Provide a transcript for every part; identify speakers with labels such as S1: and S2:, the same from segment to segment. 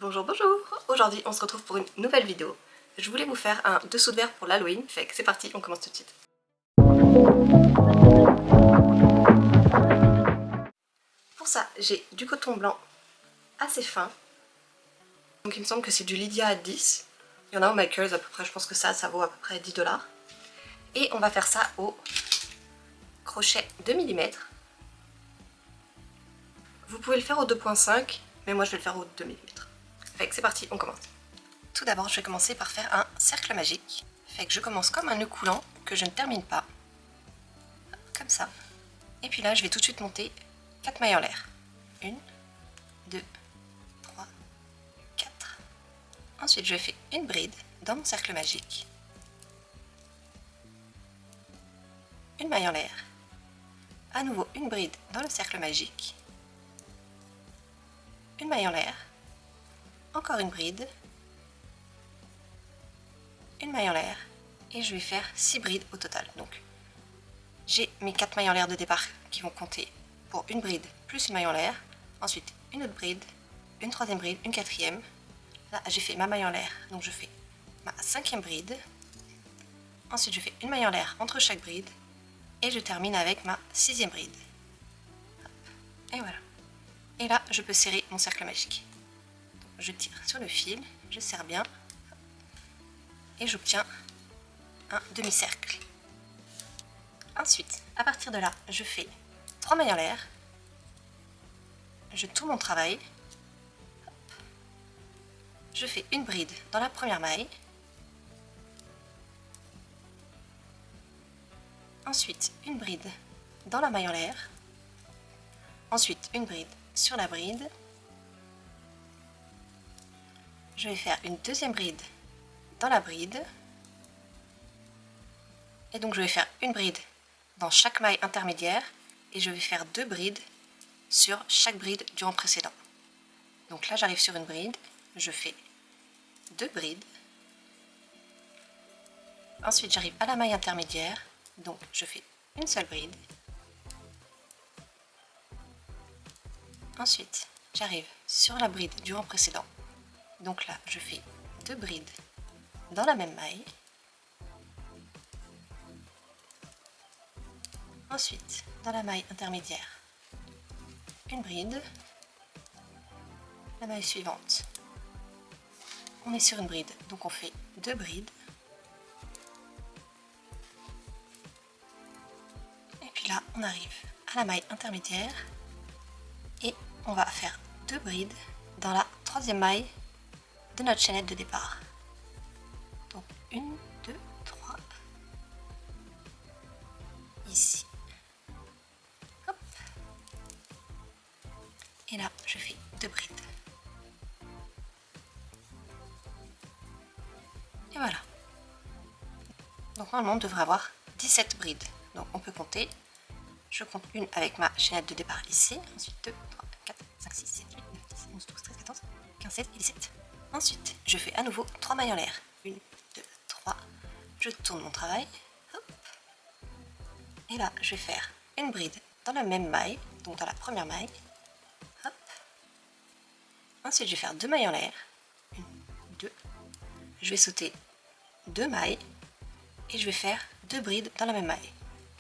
S1: Bonjour, bonjour! Aujourd'hui on se retrouve pour une nouvelle vidéo. Je voulais vous faire un dessous de verre pour l'Halloween, fait que c'est parti, on commence tout de suite. Pour ça, j'ai du coton blanc assez fin. Donc il me semble que c'est du Lydia à 10. Il y en a au Makers à peu près, je pense que ça vaut à peu près 10 $. Et on va faire ça au crochet 2 mm. Vous pouvez le faire au 2.5, mais moi je vais le faire au 2 mm. Fait que c'est parti, on commence. Tout d'abord, je vais commencer par faire un cercle magique. Fait que je commence comme un nœud coulant que je ne termine pas. Comme ça. Et puis là, je vais tout de suite monter 4 mailles en l'air. 1, 2, 3, 4. Ensuite, je fais une bride dans mon cercle magique. Une maille en l'air. À nouveau, une bride dans le cercle magique. Une maille en l'air. Encore une bride. Une maille en l'air. Et je vais faire 6 brides au total. Donc, j'ai mes 4 mailles en l'air de départ qui vont compter pour une bride plus une maille en l'air. Ensuite, une autre bride, une troisième bride, une quatrième. Là, j'ai fait ma maille en l'air, donc je fais ma 5e bride. Ensuite, je fais une maille en l'air entre chaque bride. Et je termine avec ma 6e bride. Hop. Et voilà. Et là, je peux serrer mon cercle magique. Donc, je tire sur le fil, je serre bien. Et j'obtiens un demi-cercle. Ensuite, à partir de là, je fais 3 mailles en l'air. Je tourne mon travail. Hop. Je fais une bride dans la première maille. Ensuite, une bride dans la maille en l'air. Ensuite, une bride sur la bride. Je vais faire une deuxième bride dans la bride. Et donc, je vais faire une bride dans chaque maille intermédiaire. Et je vais faire 2 brides sur chaque bride du rang précédent. Donc là, j'arrive sur une bride. Je fais 2 brides. Ensuite, j'arrive à la maille intermédiaire. Donc, je fais une seule bride. Ensuite, j'arrive sur la bride du rang précédent. Donc là, je fais 2 brides dans la même maille. Ensuite, dans la maille intermédiaire, une bride. La maille suivante, on est sur une bride, donc on fait 2 brides. Et puis là, on arrive à la maille intermédiaire et on va faire 2 brides dans la 3e maille de notre chaînette de départ. Donc 1, 2, 3, ici. Hop. Et là, je fais 2 brides. Et voilà. Donc normalement, on devrait avoir 17 brides. Donc on peut compter. Je compte une avec ma chaînette de départ ici. Ensuite 2, 3, 4, 5, 6, 7, 8, 9, 10, 11, 12, 13, 14, 15, 16 et 17. Ensuite, je fais à nouveau 3 mailles en l'air. 1, 2, 3. Je tourne mon travail. Hop. Et là, je vais faire une bride dans la même maille, donc dans la première maille. Hop. Ensuite, je vais faire 2 mailles en l'air. 1, 2. Je vais sauter 2 mailles et je vais faire 2 brides dans la même maille.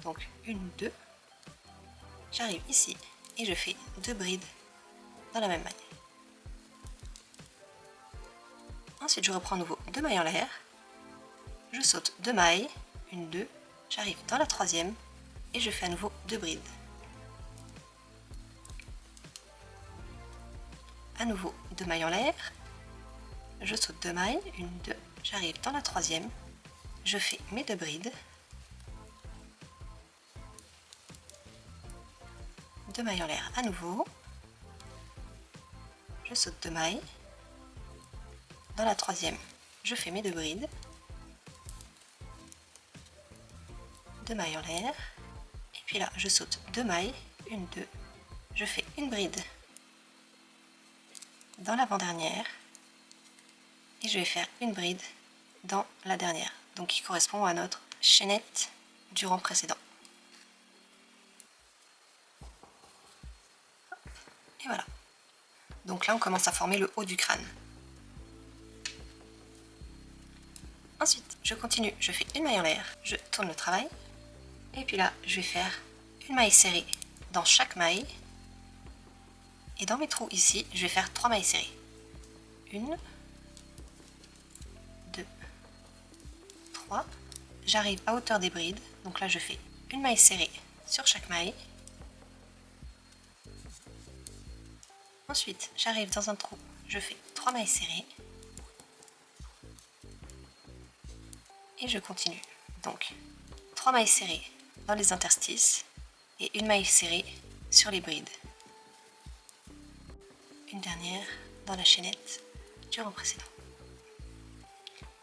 S1: Donc 1, 2. J'arrive ici et je fais 2 brides dans la même maille. Ensuite, je reprends à nouveau 2 mailles en l'air. Je saute 2 mailles, 1, 2. J'arrive dans la 3e et je fais à nouveau 2 brides. À nouveau 2 mailles en l'air. Je saute 2 mailles, 1, 2. J'arrive dans la 3e. Je fais mes 2 brides. 2 mailles en l'air à nouveau. Je saute 2 mailles. Dans la 3e, je fais mes 2 brides. 2 mailles en l'air. Et puis là, je saute 2 mailles. 1, 2. Je fais une bride dans l'avant-dernière. Et je vais faire une bride dans la dernière. Donc qui correspond à notre chaînette du rang précédent. Et voilà. Donc là, on commence à former le haut du crâne. Ensuite, je continue, je fais une maille en l'air, je tourne le travail. Et puis là, je vais faire une maille serrée dans chaque maille. Et dans mes trous ici, je vais faire 3 mailles serrées. 1, 2, 3. J'arrive à hauteur des brides. Donc là, je fais une maille serrée sur chaque maille. Ensuite, j'arrive dans un trou, je fais 3 mailles serrées. Et je continue. Donc, 3 mailles serrées dans les interstices et une maille serrée sur les brides. Une dernière dans la chaînette du rang précédent.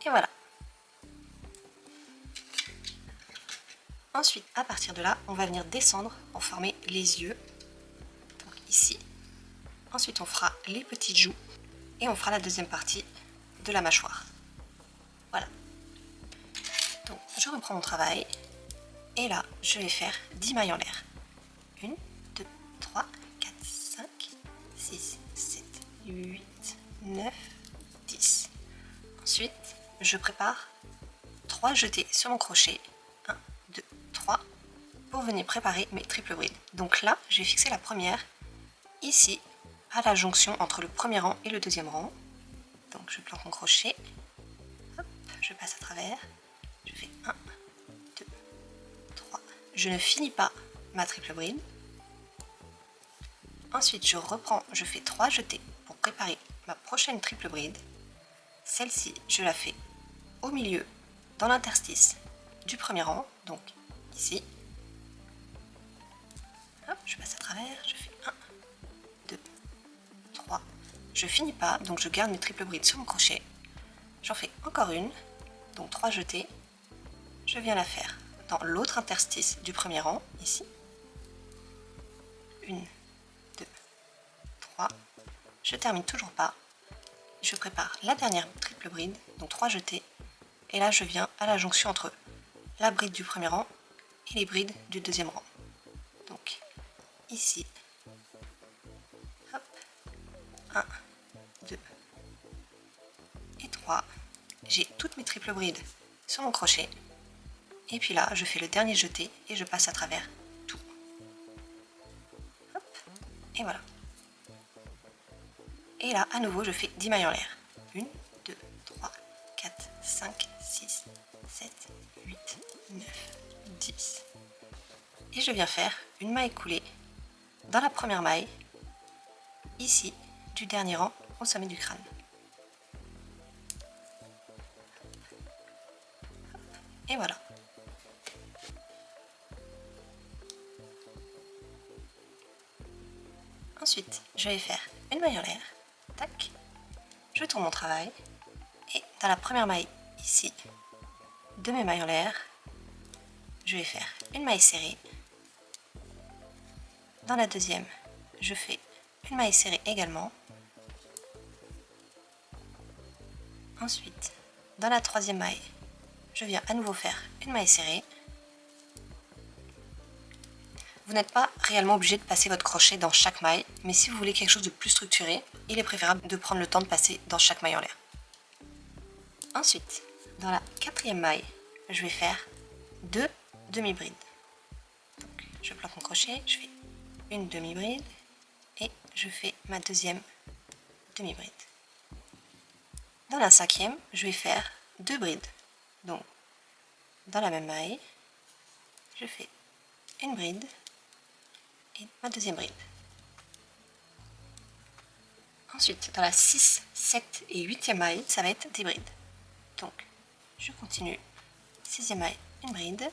S1: Et voilà. Ensuite, à partir de là, on va venir descendre pour former les yeux. Donc ici. Ensuite, on fera les petites joues et on fera la deuxième partie de la mâchoire. Voilà. Donc, je reprends mon travail et là, je vais faire 10 mailles en l'air. 1, 2, 3, 4, 5, 6, 7, 8, 9, 10. Ensuite, je prépare 3 jetés sur mon crochet. 1, 2, 3 pour venir préparer mes triples brides. Donc là, je vais fixer la première ici à la jonction entre le premier rang et le deuxième rang. Donc je plante mon crochet, hop, je passe à travers, je fais 1, 2, 3. Je ne finis pas ma triple bride. Ensuite, je reprends, je fais 3 jetés pour préparer ma prochaine triple bride. Celle-ci, je la fais au milieu, dans l'interstice du premier rang, donc ici. Hop, je passe à travers, je fais 1, 2, 3. Je finis pas, donc je garde mes triples brides sur mon crochet. J'en fais encore une, donc 3 jetés. Je viens la faire dans l'autre interstice du premier rang, ici. 1, 2, 3. Je termine toujours pas. Je prépare la dernière triple bride, donc 3 jetés. Et là, je viens à la jonction entre la bride du premier rang et les brides du deuxième rang. Donc, ici. Hop. 1, 2 et 3. J'ai toutes mes triples brides sur mon crochet. Et puis là, je fais le dernier jeté et je passe à travers tout. Hop. Et voilà. Et là, à nouveau, je fais 10 mailles en l'air. 1, 2, 3, 4, 5, 6, 7, 8, 9, 10. Et je viens faire une maille coulée dans la première maille, ici, du dernier rang au sommet du crâne. Et voilà. Ensuite, je vais faire une maille en l'air. Tac. Je tourne mon travail. Et dans la première maille, ici, de mes mailles en l'air, je vais faire une maille serrée. Dans la deuxième, je fais une maille serrée également. Ensuite, dans la troisième maille, je viens à nouveau faire une maille serrée. Vous n'êtes pas réellement obligé de passer votre crochet dans chaque maille, mais si vous voulez quelque chose de plus structuré, il est préférable de prendre le temps de passer dans chaque maille en l'air. Ensuite, dans la quatrième maille, je vais faire 2 demi-brides. Donc, je plante mon crochet, je fais une demi-bride et je fais ma deuxième demi-bride. Dans la cinquième, je vais faire 2 brides. Donc, dans la même maille, je fais une bride et ma deuxième bride. Ensuite, dans la 6, 7 et 8e maille, ça va être des brides. Donc, je continue. 6e maille, une bride.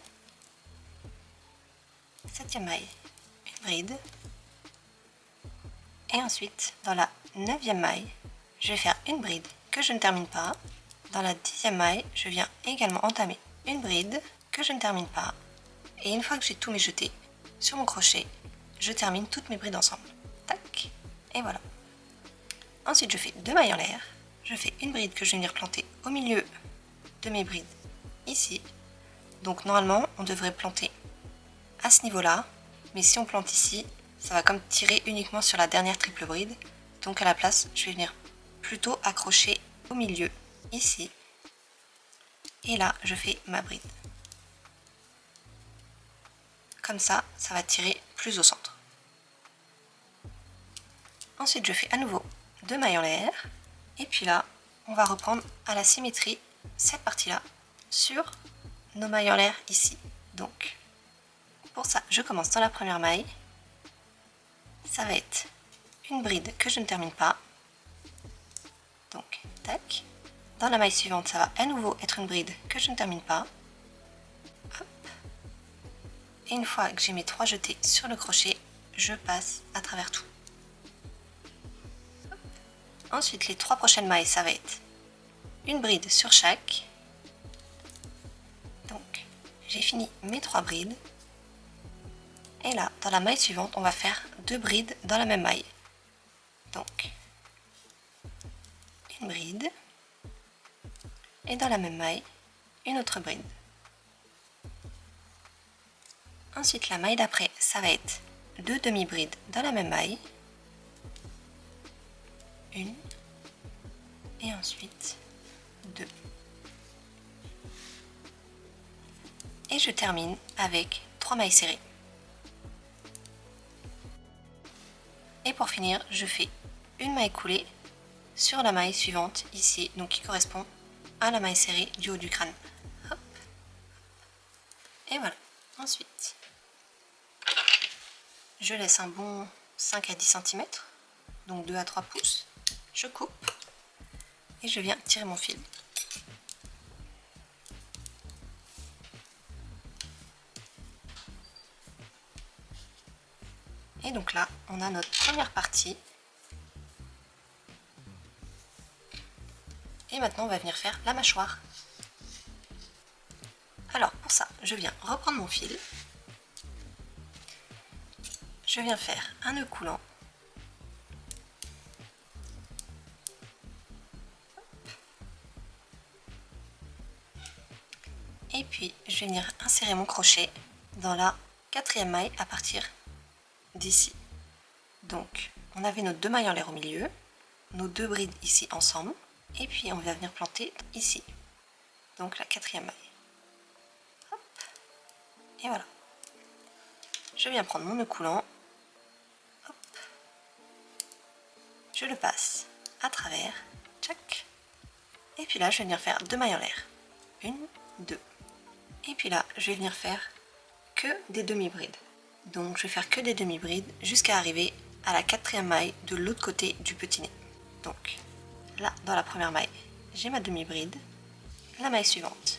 S1: 7e maille, une bride. Et ensuite, dans la 9e maille, je vais faire une bride que je ne termine pas. Dans la 10e maille, je viens également entamer une bride que je ne termine pas. Et une fois que j'ai tous mes jetés sur mon crochet, je termine toutes mes brides ensemble. Tac. Et voilà. Ensuite, je fais 2 mailles en l'air. Je fais une bride que je vais venir planter au milieu de mes brides, ici. Donc normalement, on devrait planter à ce niveau-là. Mais si on plante ici, ça va comme tirer uniquement sur la dernière triple bride. Donc à la place, je vais venir plutôt accrocher au milieu, ici. Et là, je fais ma bride. Comme ça, ça va tirer plus au centre. Ensuite, je fais à nouveau 2 mailles en l'air. Et puis là, on va reprendre à la symétrie cette partie-là sur nos mailles en l'air ici. Donc, pour ça, je commence dans la première maille. Ça va être une bride que je ne termine pas. Donc, tac. Dans la maille suivante, ça va à nouveau être une bride que je ne termine pas. Hop. Et une fois que j'ai mes 3 jetés sur le crochet, je passe à travers tout. Hop. Ensuite, les 3 prochaines mailles, ça va être une bride sur chaque. Donc, j'ai fini mes 3 brides. Et là, dans la maille suivante, on va faire 2 brides dans la même maille. Donc, une bride. Et dans la même maille, une autre bride. Ensuite, la maille d'après, ça va être 2 demi-brides dans la même maille. Une. Et ensuite, 2. Et je termine avec 3 mailles serrées. Et pour finir, je fais une maille coulée sur la maille suivante ici, donc qui correspond à la maille serrée du haut du crâne. Hop. Et voilà. Ensuite, je laisse un bon 5 à 10 cm, donc 2 à 3 pouces. Je coupe et je viens tirer mon fil. Et donc là, on a notre première partie. Et maintenant, on va venir faire la mâchoire. Alors, pour ça, je viens reprendre mon fil. Je viens faire un nœud coulant. Et puis, je vais venir insérer mon crochet dans la 4e maille à partir d'ici. Donc, on avait nos 2 mailles en l'air au milieu, nos 2 brides ici ensemble, et puis on va venir planter ici. Donc la 4e maille. Hop. Et voilà. Je viens prendre mon nœud coulant. Hop. Je le passe à travers. Tchac. Et puis là, je vais venir faire 2 mailles en l'air. 1, 2. Et puis là, je vais venir faire que des demi-brides. Donc je vais faire que des demi-brides jusqu'à arriver à la 4e maille de l'autre côté du petit nez. Donc là, dans la première maille, j'ai ma demi-bride. La maille suivante,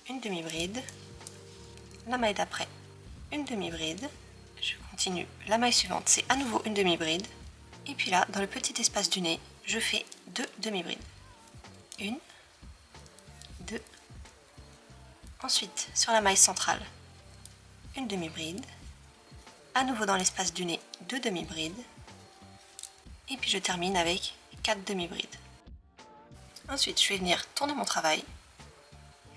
S1: une demi-bride. La maille d'après, une demi-bride. Je continue. La maille suivante, c'est à nouveau une demi-bride. Et puis là, dans le petit espace du nez, je fais 2 demi-brides. 1, 2. Ensuite, sur la maille centrale, une demi-bride. À nouveau dans l'espace du nez, 2 demi-brides. Et puis je termine avec 4 demi-brides. Ensuite, je vais venir tourner mon travail.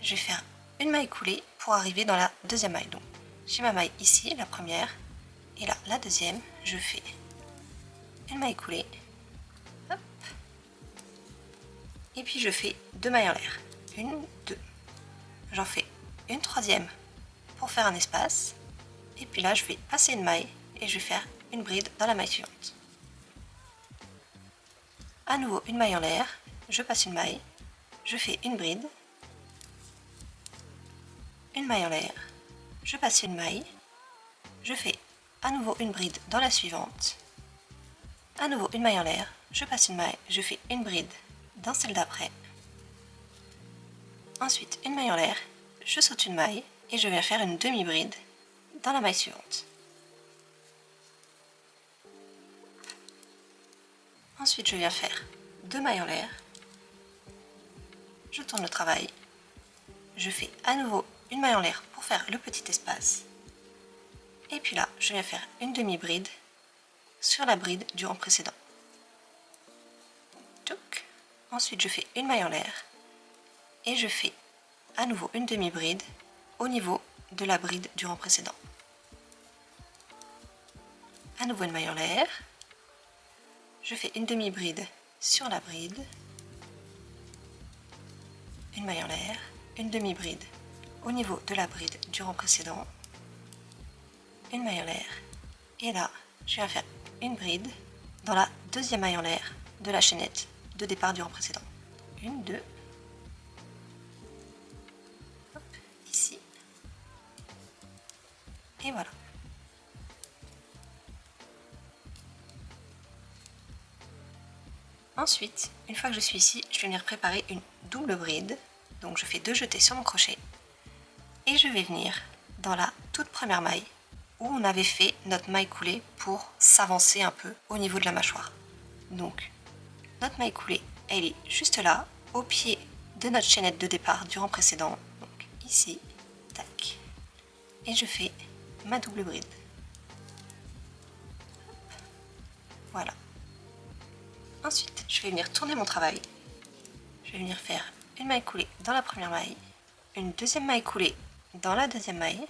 S1: Je vais faire une maille coulée pour arriver dans la 2e maille. Donc, j'ai ma maille ici, la première, et là, la 2e. Je fais une maille coulée. Hop. Et puis je fais 2 mailles en l'air. 1, 2. J'en fais une 3e pour faire un espace. Et puis là, je vais passer une maille et je vais faire une bride dans la maille suivante. À nouveau, une maille en l'air, je passe une maille, je fais une bride, une maille en l'air, je passe une maille, je fais à nouveau une bride dans la suivante, à nouveau une maille en l'air, je passe une maille, je fais une bride dans celle d'après, ensuite une maille en l'air, je saute une maille et je viens faire une demi-bride dans la maille suivante. Ensuite, je viens faire 2 mailles en l'air, je tourne le travail, je fais à nouveau une maille en l'air pour faire le petit espace, et puis là, je viens faire une demi-bride sur la bride du rang précédent. Touc. Ensuite, je fais une maille en l'air, et je fais à nouveau une demi-bride au niveau de la bride du rang précédent. À nouveau une maille en l'air, je fais une demi-bride sur la bride, une maille en l'air, une demi-bride au niveau de la bride du rang précédent, une maille en l'air, et là je viens faire une bride dans la deuxième maille en l'air de la chaînette de départ du rang précédent. Une, deux, hop, ici, et voilà. Ensuite, une fois que je suis ici, je vais venir préparer une double bride. Donc je fais 2 jetés sur mon crochet et je vais venir dans la toute première maille où on avait fait notre maille coulée pour s'avancer un peu au niveau de la mâchoire. Donc notre maille coulée, elle est juste là, au pied de notre chaînette de départ du rang précédent. Donc ici, tac, et je fais ma double bride. Voilà. Ensuite, je vais venir tourner mon travail. Je vais venir faire une maille coulée dans la première maille, une deuxième maille coulée dans la deuxième maille,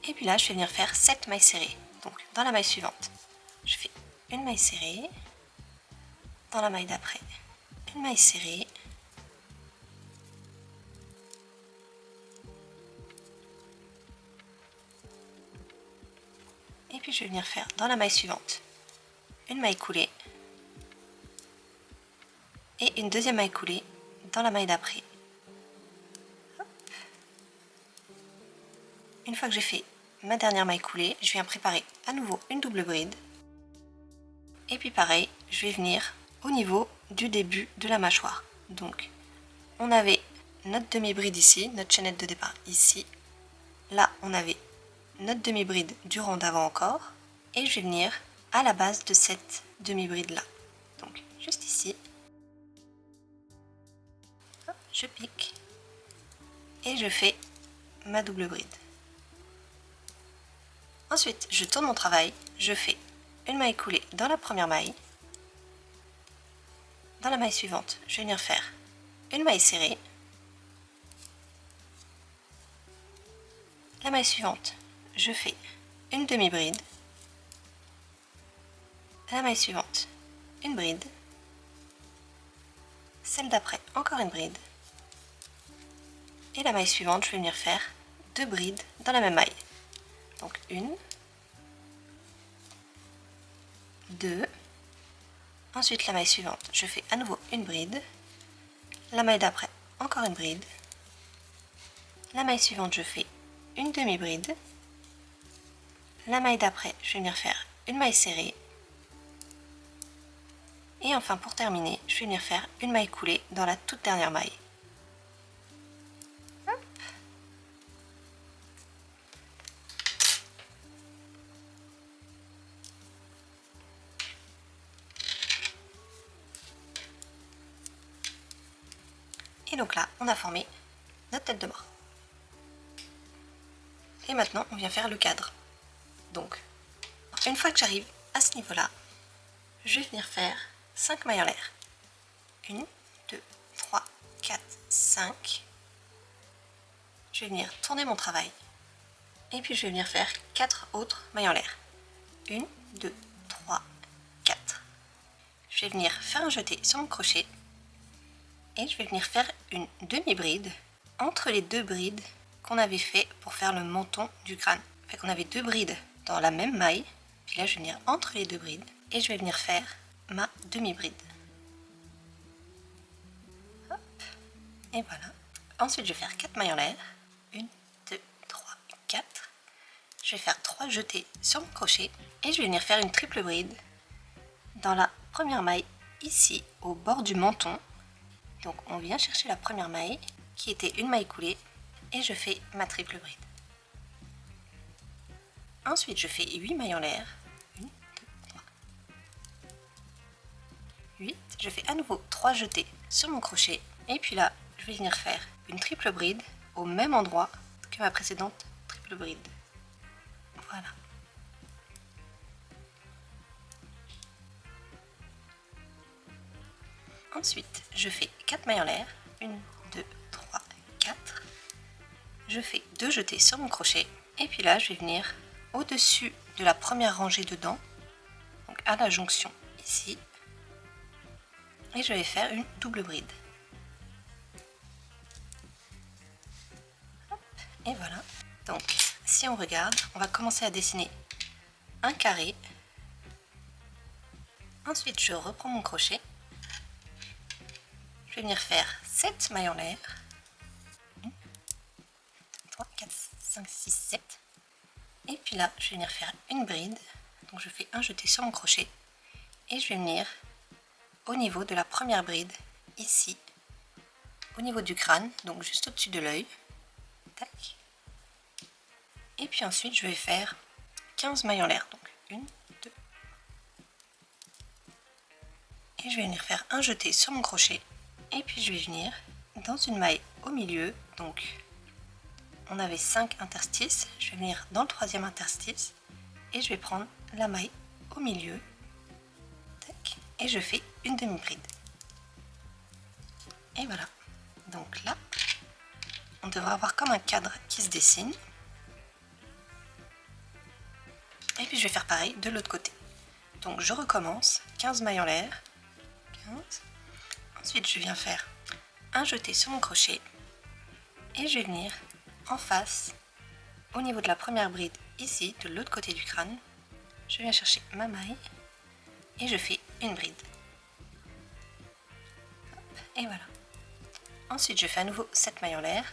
S1: et puis là je vais venir faire 7 mailles serrées. Donc dans la maille suivante, je fais une maille serrée, dans la maille d'après, une maille serrée, et puis je vais venir faire dans la maille suivante une maille coulée et une deuxième maille coulée dans la maille d'après. Une fois que j'ai fait ma dernière maille coulée, je viens préparer à nouveau une double bride. Et puis pareil, je vais venir au niveau du début de la mâchoire. Donc, on avait notre demi-bride ici, notre chaînette de départ ici. Là, on avait notre demi-bride du rang d'avant encore. Et je vais venir à la base de cette demi-bride là. Donc, juste ici. Hop, je pique. Et je fais ma double bride. Ensuite, je tourne mon travail, je fais une maille coulée dans la première maille. Dans la maille suivante, je vais venir faire une maille serrée. La maille suivante, je fais une demi-bride. La maille suivante, une bride. Celle d'après, encore une bride. Et la maille suivante, je vais venir faire 2 brides dans la même maille. Donc une, 2. Ensuite la maille suivante, je fais à nouveau une bride. La maille d'après, encore une bride. La maille suivante, je fais une demi-bride. La maille d'après, je vais venir faire une maille serrée. Et enfin pour terminer, je vais venir faire une maille coulée dans la toute dernière maille. Hop. Et donc là, on a formé notre tête de mort. Et maintenant, on vient faire le cadre. Donc, une fois que j'arrive à ce niveau-là, je vais venir faire 5 mailles en l'air. 1, 2, 3, 4, 5. Je vais venir tourner mon travail. Et puis je vais venir faire 4 autres mailles en l'air. 1, 2, 3, 4. Je vais venir faire un jeté sur mon crochet. Et je vais venir faire une demi-bride entre les 2 brides qu'on avait fait pour faire le menton du crâne. Fait qu'on avait 2 brides dans la même maille. Puis là, je vais venir entre les 2 brides et je vais venir faire ma demi-bride. Hop. Et voilà. Ensuite, je vais faire 4 mailles en l'air. 1, 2, 3, 4. Je vais faire 3 jetés sur mon crochet et je vais venir faire une triple bride dans la première maille ici au bord du menton. Donc on vient chercher la première maille qui était une maille coulée et je fais ma triple bride. Ensuite je fais 8 mailles en l'air. 1, 2, 3, 8. Je fais à nouveau 3 jetés sur mon crochet et puis là je vais venir faire une triple bride au même endroit que ma précédente triple bride. Voilà. Ensuite, je fais 4 mailles en l'air. 1, 2, 3, 4. Je fais 2 jetés sur mon crochet. Et puis là, je vais venir au-dessus de la première rangée de dents. Donc à la jonction ici. et je vais faire une double bride. Hop, et voilà. Donc si on regarde, on va commencer à dessiner un carré. Ensuite je reprends mon crochet. Je vais venir faire 7 mailles en l'air. 1, 2, 3, 4, 5, 6, 7. Et puis là, je vais venir faire une bride. Donc je fais un jeté sur mon crochet. Et je vais venir au niveau de la première bride, ici, au niveau du crâne, donc juste au-dessus de l'œil. Tac. Et puis ensuite, je vais faire 15 mailles en l'air. Donc 1, 2. Et je vais venir faire un jeté sur mon crochet. Et puis je vais venir dans une maille au milieu. Donc on avait 5 interstices. Je vais venir dans le troisième interstice. Et je vais prendre la maille au milieu. Tac. Et je fais une demi-bride. Et voilà. Donc là, on devrait avoir comme un cadre qui se dessine. Et puis je vais faire pareil de l'autre côté. Donc je recommence, 15 mailles en l'air. 15. Ensuite je viens faire un jeté sur mon crochet. Et je vais venir en face, au niveau de la première bride, ici, de l'autre côté du crâne. Je viens chercher ma maille. Et je fais une bride. Hop, et voilà. Ensuite je fais à nouveau 7 mailles en l'air.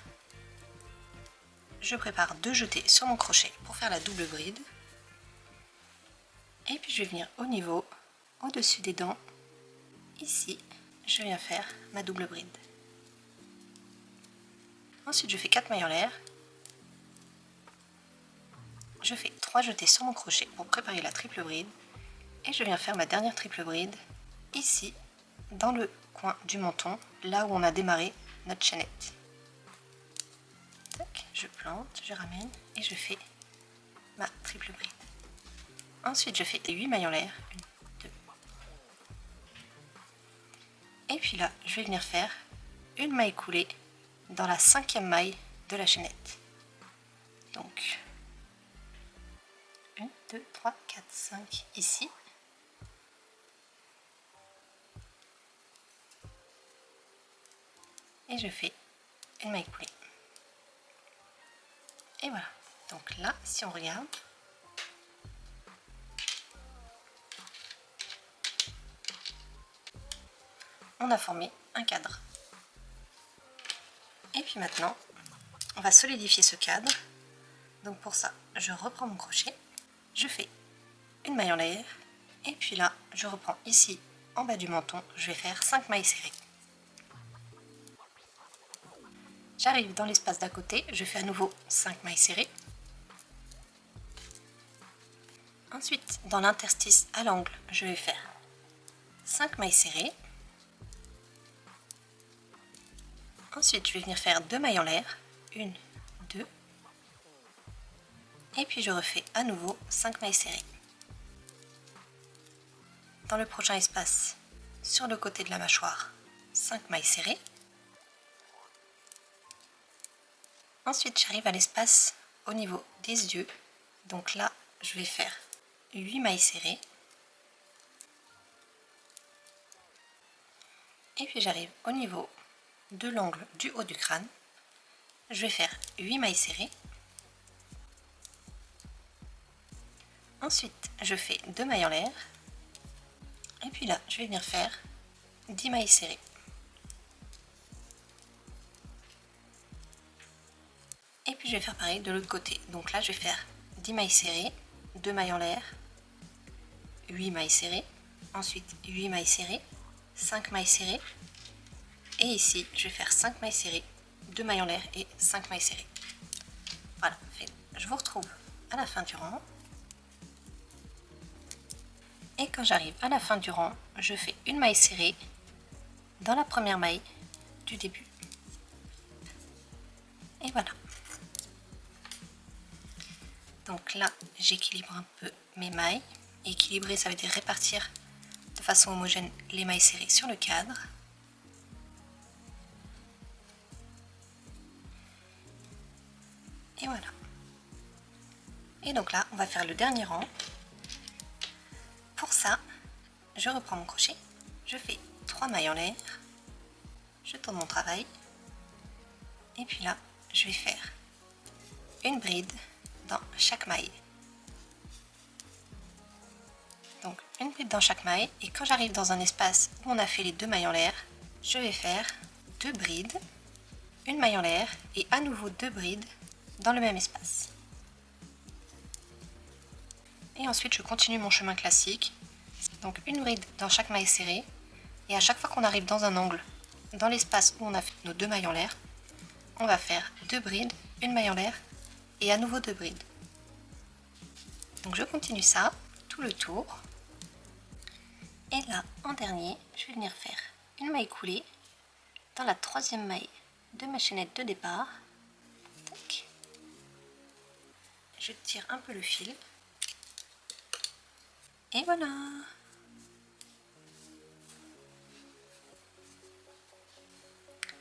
S1: Je prépare 2 jetés sur mon crochet pour faire la double bride. Et puis je vais venir au niveau, au-dessus des dents, ici, je viens faire ma double bride. Ensuite je fais 4 mailles en l'air. Je fais 3 jetés sur mon crochet pour préparer la triple bride. Et je viens faire ma dernière triple bride, ici, dans le coin du menton, là où on a démarré notre chaînette. Tac, je plante, je ramène et je fais ma triple bride. Ensuite je fais 8 mailles en l'air. 1, 2. Et puis là, je vais venir faire une maille coulée dans la 5e maille de la chaînette. Donc 1, 2, 3, 4, 5 ici. Et je fais une maille coulée. Et voilà. Donc là, si on regarde, on a formé un cadre. Et puis maintenant, on va solidifier ce cadre. Donc pour ça, je reprends mon crochet, je fais une maille en l'air, et puis là, je reprends ici, en bas du menton, je vais faire 5 mailles serrées. J'arrive dans l'espace d'à côté, je fais à nouveau 5 mailles serrées. Ensuite, dans l'interstice à l'angle, je vais faire 5 mailles serrées. Ensuite, je vais venir faire 2 mailles en l'air, 1, 2, et puis je refais à nouveau 5 mailles serrées. Dans le prochain espace, sur le côté de la mâchoire, 5 mailles serrées. Ensuite, j'arrive à l'espace au niveau des yeux. Donc là, je vais faire 8 mailles serrées. Et puis j'arrive au niveau de l'angle du haut du crâne. Je vais faire 8 mailles serrées. Ensuite, je fais 2 mailles en l'air. Et puis là, je vais venir faire 10 mailles serrées. Et puis je vais faire pareil de l'autre côté. Donc là, je vais faire 10 mailles serrées, 2 mailles en l'air, 8 mailles serrées, ensuite 8 mailles serrées, 5 mailles serrées, et ici, je vais faire 5 mailles serrées, 2 mailles en l'air et 5 mailles serrées. Voilà, fait. Je vous retrouve à la fin du rang. Et quand j'arrive à la fin du rang, je fais une maille serrée dans la première maille du début. Et voilà. Donc là, j'équilibre un peu mes mailles. Équilibrer, ça veut dire répartir de façon homogène les mailles serrées sur le cadre. Et voilà. Et donc là, on va faire le dernier rang. Pour ça, je reprends mon crochet, je fais 3 mailles en l'air, je tourne mon travail, et puis là, je vais faire une bride dans chaque maille. Donc une bride dans chaque maille, et quand j'arrive dans un espace où on a fait les 2 mailles en l'air, je vais faire 2 brides, une maille en l'air, et à nouveau 2 brides dans le même espace. Et ensuite je continue mon chemin classique, donc une bride dans chaque maille serrée, et à chaque fois qu'on arrive dans un angle, dans l'espace où on a fait nos 2 mailles en l'air, on va faire 2 brides, une maille en l'air, et à nouveau 2 brides. Donc je continue ça, tout le tour. Et là, en dernier, je vais venir faire une maille coulée dans la 3e maille de ma chaînette de départ. Tac. Je tire un peu le fil. Et voilà!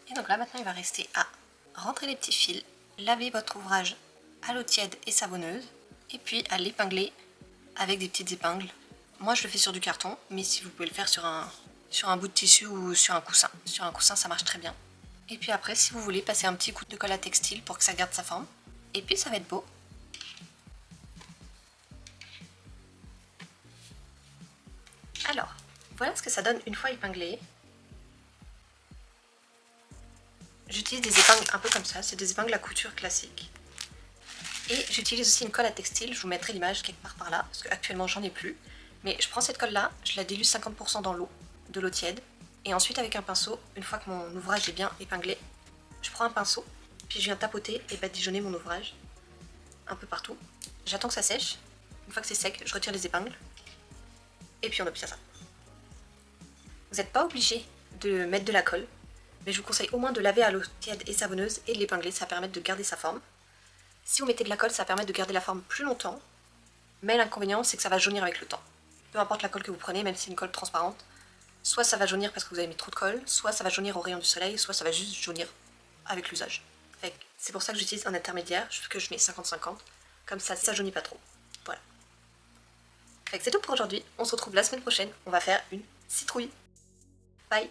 S1: Et donc là, maintenant, il va rester à rentrer les petits fils, laver votre ouvrage à l'eau tiède et savonneuse, et puis à l'épingler avec des petites épingles. Moi, je le fais sur du carton, mais si vous pouvez le faire sur un bout de tissu ou sur un coussin. Sur un coussin, ça marche très bien. Et puis après, si vous voulez, passer un petit coup de colle à textile pour que ça garde sa forme. Et puis, ça va être beau. Alors, voilà ce que ça donne une fois épinglé. J'utilise des épingles un peu comme ça, c'est des épingles à couture classiques. Et j'utilise aussi une colle à textile, je vous mettrai l'image quelque part par là, parce qu'actuellement j'en ai plus. Mais je prends cette colle là, je la dilue 50% dans l'eau, de l'eau tiède. Et ensuite avec un pinceau, une fois que mon ouvrage est bien épinglé, je prends un pinceau, puis je viens tapoter et badigeonner mon ouvrage un peu partout. J'attends que ça sèche. Une fois que c'est sec, je retire les épingles. Et puis on obtient ça. Vous n'êtes pas obligé de mettre de la colle, mais je vous conseille au moins de laver à l'eau tiède et savonneuse et de l'épingler, ça permet de garder sa forme. Si vous mettez de la colle, ça permet de garder la forme plus longtemps, mais l'inconvénient c'est que ça va jaunir avec le temps. Peu importe la colle que vous prenez, même si c'est une colle transparente, soit ça va jaunir parce que vous avez mis trop de colle, soit ça va jaunir au rayon du soleil, soit ça va juste jaunir avec l'usage. C'est pour ça que j'utilise un intermédiaire, que je mets 50-50, comme ça jaunit pas trop. Voilà. C'est tout pour aujourd'hui, on se retrouve la semaine prochaine, on va faire une citrouille. Bye!